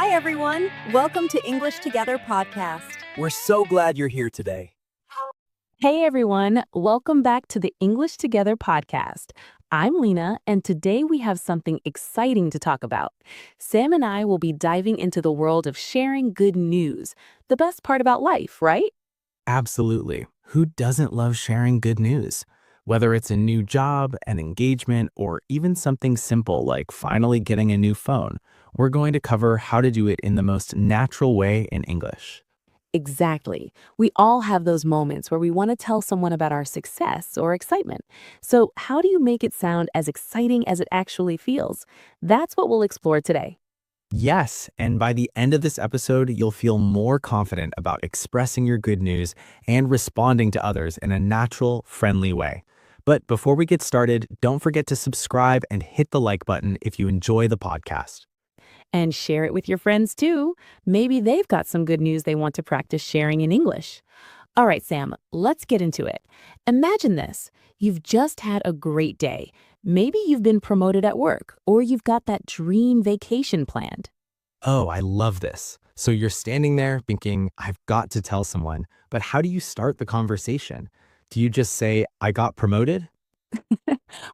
Hi, everyone. Welcome to English Together podcast. We're so glad you're here today. Hey everyone, welcome back to the English Together podcast. I'm Lina, and today we have something exciting to talk about. Sam and I will be diving into the world of sharing good news, the best part about life, right? Absolutely. Who doesn't love sharing good news? Whether it's a new job, an engagement, or even something simple like finally getting a new phone, we're going to cover how to do it in the most natural way in English. Exactly. We all have those moments where we want to tell someone about our success or excitement. So, how do you make it sound as exciting as it actually feels? That's what we'll explore today. Yes, and by the end of this episode, you'll feel more confident about expressing your good news and responding to others in a natural, friendly way. But before we get started, don't forget to subscribe and hit the like button if you enjoy the podcast. And share it with your friends too. Maybe they've got some good news they want to practice sharing in English. All right, Sam, let's get into it. Imagine this. You've just had a great day. Maybe you've been promoted at work, or you've got that dream vacation planned. Oh, I love this. So you're standing there thinking, I've got to tell someone, but how do you start the conversation? Do you just say, I got promoted?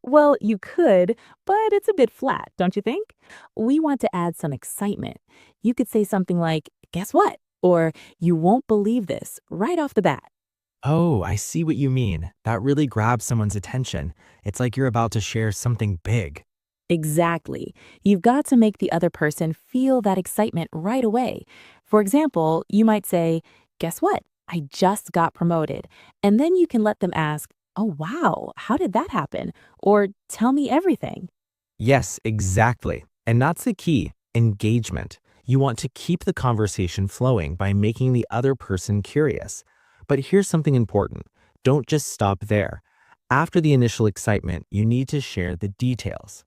Well, you could, but it's a bit flat, don't you think? We want to add some excitement. You could say something like, guess what? Or you won't believe this right off the bat. Oh, I see what you mean. That really grabs someone's attention. It's like you're about to share something big. Exactly. You've got to make the other person feel that excitement right away. For example, you might say, guess what? I just got promoted. And then you can let them ask, oh, wow, how did that happen? Or tell me everything. Yes, exactly. And that's the key, engagement. You want to keep the conversation flowing by making the other person curious. But here's something important. Don't just stop there. After the initial excitement, you need to share the details.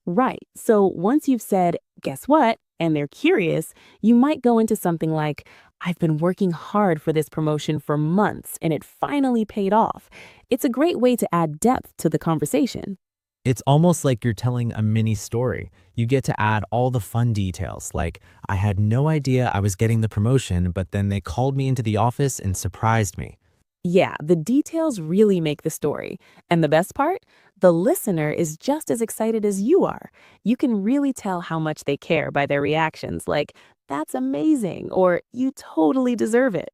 Right. So once you've said, guess what? And they're curious, you might go into something like, I've been working hard for this promotion for months and it finally paid off. It's a great way to add depth to the conversation. It's almost like you're telling a mini story. You get to add all the fun details, like, I had no idea I was getting the promotion, but then they called me into the office and surprised me. Yeah, the details really make the story. And the best part? The listener is just as excited as you are. You can really tell how much they care by their reactions, like, that's amazing, or you totally deserve it.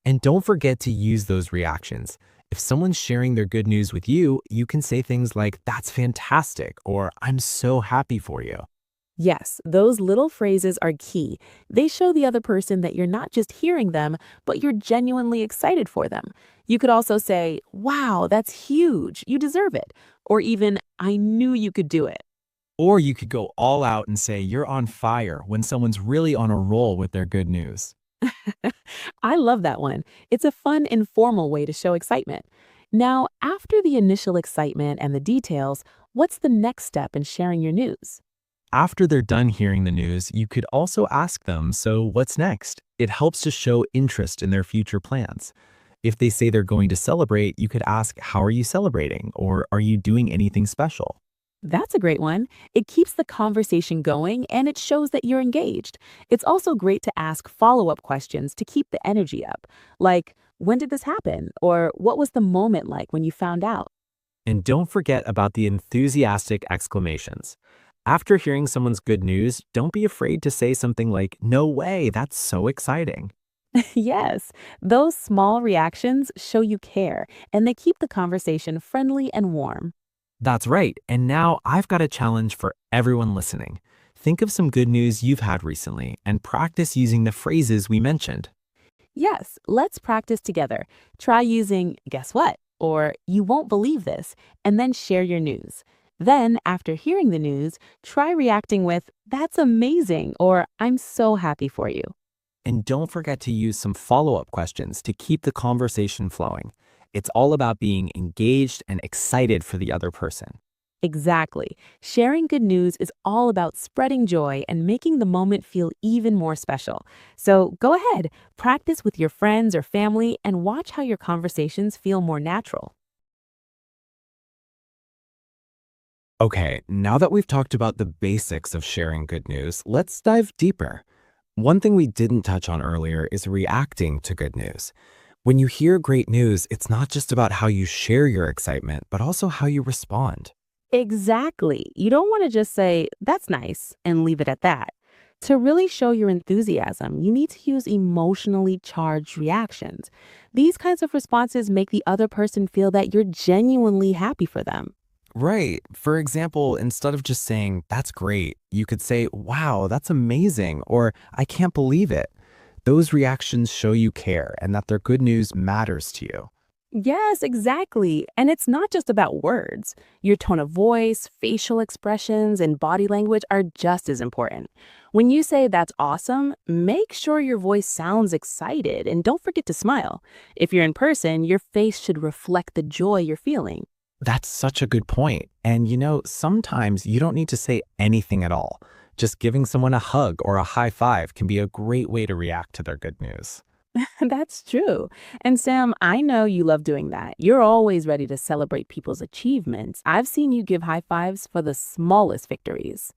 And don't forget to use those reactions. If someone's sharing their good news with you, you can say things like, that's fantastic, or I'm so happy for you. Yes, those little phrases are key. They show the other person that you're not just hearing them, but you're genuinely excited for them. You could also say, wow, that's huge. You deserve it. Or even, I knew you could do it. Or you could go all out and say you're on fire when someone's really on a roll with their good news. I love that one. It's a fun, informal way to show excitement. Now, after the initial excitement and the details, what's the next step in sharing your news? After they're done hearing the news, you could also ask them, so what's next? It helps to show interest in their future plans. If they say they're going to celebrate, you could ask, how are you celebrating? Or are you doing anything special? That's a great one. It keeps the conversation going and it shows that you're engaged. It's also great to ask follow-up questions to keep the energy up, like, when did this happen? Or what was the moment like when you found out? And don't forget about the enthusiastic exclamations. After hearing someone's good news, don't be afraid to say something like, no way, that's so exciting. Yes, those small reactions show you care and they keep the conversation friendly and warm. That's right. And now I've got a challenge for everyone listening. Think of some good news you've had recently and practice using the phrases we mentioned. Yes, let's practice together. Try using, guess what? Or you won't believe this, and then share your news. Then, after hearing the news, try reacting with, that's amazing, or I'm so happy for you. And don't forget to use some follow-up questions to keep the conversation flowing. It's all about being engaged and excited for the other person. Exactly. Sharing good news is all about spreading joy and making the moment feel even more special. So go ahead, practice with your friends or family and watch how your conversations feel more natural. Okay, now that we've talked about the basics of sharing good news, let's dive deeper. One thing we didn't touch on earlier is reacting to good news. When you hear great news, it's not just about how you share your excitement, but also how you respond. Exactly. You don't want to just say, that's nice, and leave it at that. To really show your enthusiasm, you need to use emotionally charged reactions. These kinds of responses make the other person feel that you're genuinely happy for them. Right. For example, instead of just saying, that's great, you could say, wow, that's amazing, or I can't believe it. Those reactions show you care and that their good news matters to you. Yes, exactly. And it's not just about words. Your tone of voice, facial expressions, and body language are just as important. When you say that's awesome, make sure your voice sounds excited and don't forget to smile. If you're in person, your face should reflect the joy you're feeling. That's such a good point. And sometimes you don't need to say anything at all. Just giving someone a hug or a high five can be a great way to react to their good news. That's true. And Sam, I know you love doing that. You're always ready to celebrate people's achievements. I've seen you give high fives for the smallest victories.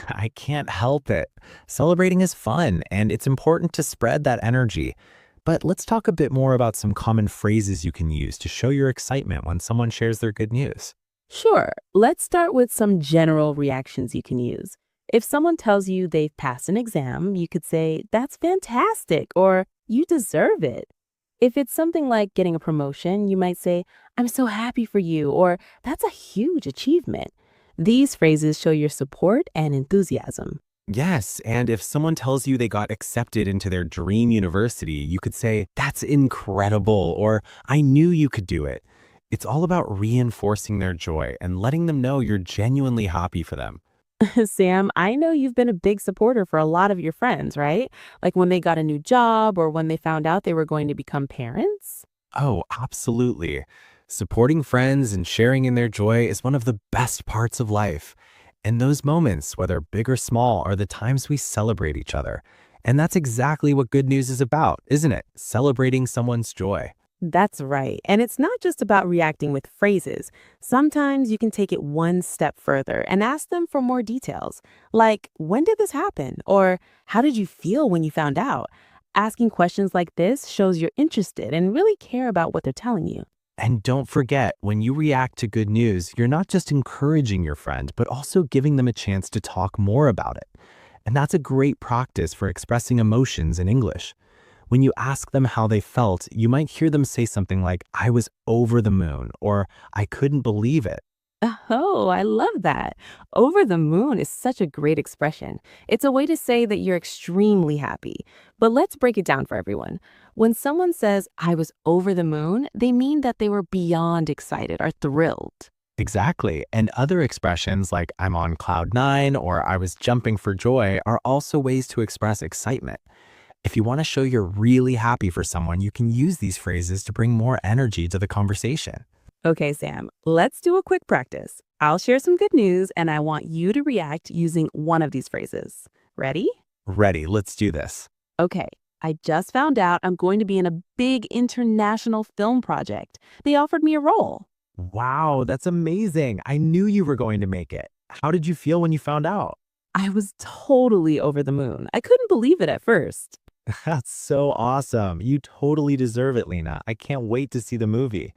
I can't help it. Celebrating is fun, and it's important to spread that energy. But let's talk a bit more about some common phrases you can use to show your excitement when someone shares their good news. Sure, let's start with some general reactions you can use. If someone tells you they've passed an exam, you could say, that's fantastic, or you deserve it. If it's something like getting a promotion, you might say, I'm so happy for you, or that's a huge achievement. These phrases show your support and enthusiasm. Yes, and if someone tells you they got accepted into their dream university, you could say, that's incredible, or I knew you could do it. It's all about reinforcing their joy and letting them know you're genuinely happy for them. Sam, I know you've been a big supporter for a lot of your friends, right? Like when they got a new job or when they found out they were going to become parents. Oh, absolutely. Supporting friends and sharing in their joy is one of the best parts of life. And those moments, whether big or small, are the times we celebrate each other. And that's exactly what good news is about, isn't it? Celebrating someone's joy. That's right. And it's not just about reacting with phrases. Sometimes you can take it one step further and ask them for more details, like, when did this happen? Or how did you feel when you found out? Asking questions like this shows you're interested and really care about what they're telling you. And don't forget, when you react to good news, you're not just encouraging your friend, but also giving them a chance to talk more about it. And that's a great practice for expressing emotions in English. When you ask them how they felt, you might hear them say something like, I was over the moon, or I couldn't believe it. Oh, I love that. Over the moon is such a great expression. It's a way to say that you're extremely happy. But let's break it down for everyone. When someone says, I was over the moon, they mean that they were beyond excited or thrilled. Exactly. And other expressions like I'm on cloud nine or I was jumping for joy are also ways to express excitement. If you want to show you're really happy for someone, you can use these phrases to bring more energy to the conversation. Okay, Sam, let's do a quick practice. I'll share some good news and I want you to react using one of these phrases. Ready? Ready, let's do this. Okay, I just found out I'm going to be in a big international film project. They offered me a role. Wow, that's amazing. I knew you were going to make it. How did you feel when you found out? I was totally over the moon. I couldn't believe it at first. That's so awesome. You totally deserve it, Lina. I can't wait to see the movie.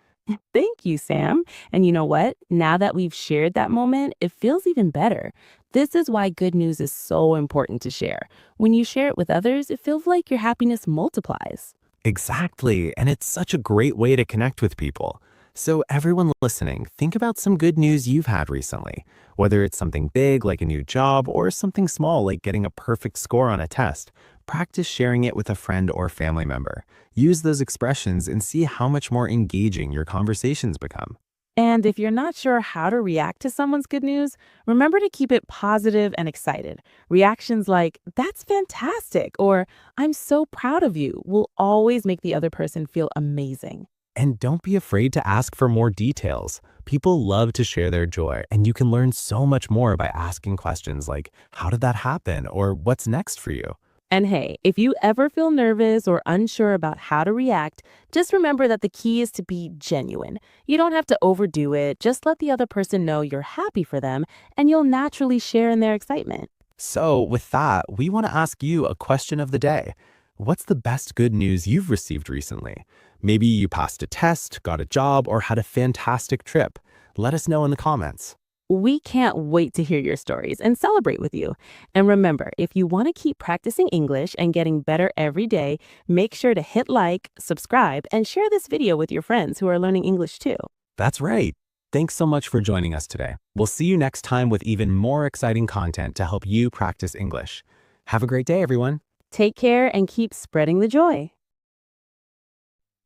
Thank you, Sam. And you know what? Now that we've shared that moment, it feels even better. This is why good news is so important to share. When you share it with others, it feels like your happiness multiplies. Exactly. And it's such a great way to connect with people. So, everyone listening, think about some good news you've had recently, whether it's something big like a new job or something small like getting a perfect score on a test. Practice sharing it with a friend or family member. Use those expressions and see how much more engaging your conversations become. And if you're not sure how to react to someone's good news, remember to keep it positive and excited. Reactions like, that's fantastic, or I'm so proud of you, will always make the other person feel amazing. And don't be afraid to ask for more details. People love to share their joy, and you can learn so much more by asking questions like, how did that happen? Or what's next for you? And hey, if you ever feel nervous or unsure about how to react, just remember that the key is to be genuine. You don't have to overdo it. Just let the other person know you're happy for them, and you'll naturally share in their excitement. So, with that, we want to ask you a question of the day. What's the best good news you've received recently? Maybe you passed a test, got a job, or had a fantastic trip. Let us know in the comments. We can't wait to hear your stories and celebrate with you. And remember, if you want to keep practicing English and getting better every day, make sure to hit like, subscribe, and share this video with your friends who are learning English too. That's right. Thanks so much for joining us today. We'll see you next time with even more exciting content to help you practice English. Have a great day, everyone. Take care and keep spreading the joy.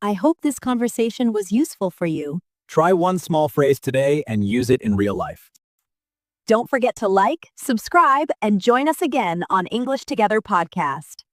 I hope this conversation was useful for you. Try one small phrase today and use it in real life. Don't forget to like, subscribe, and join us again on English Together podcast.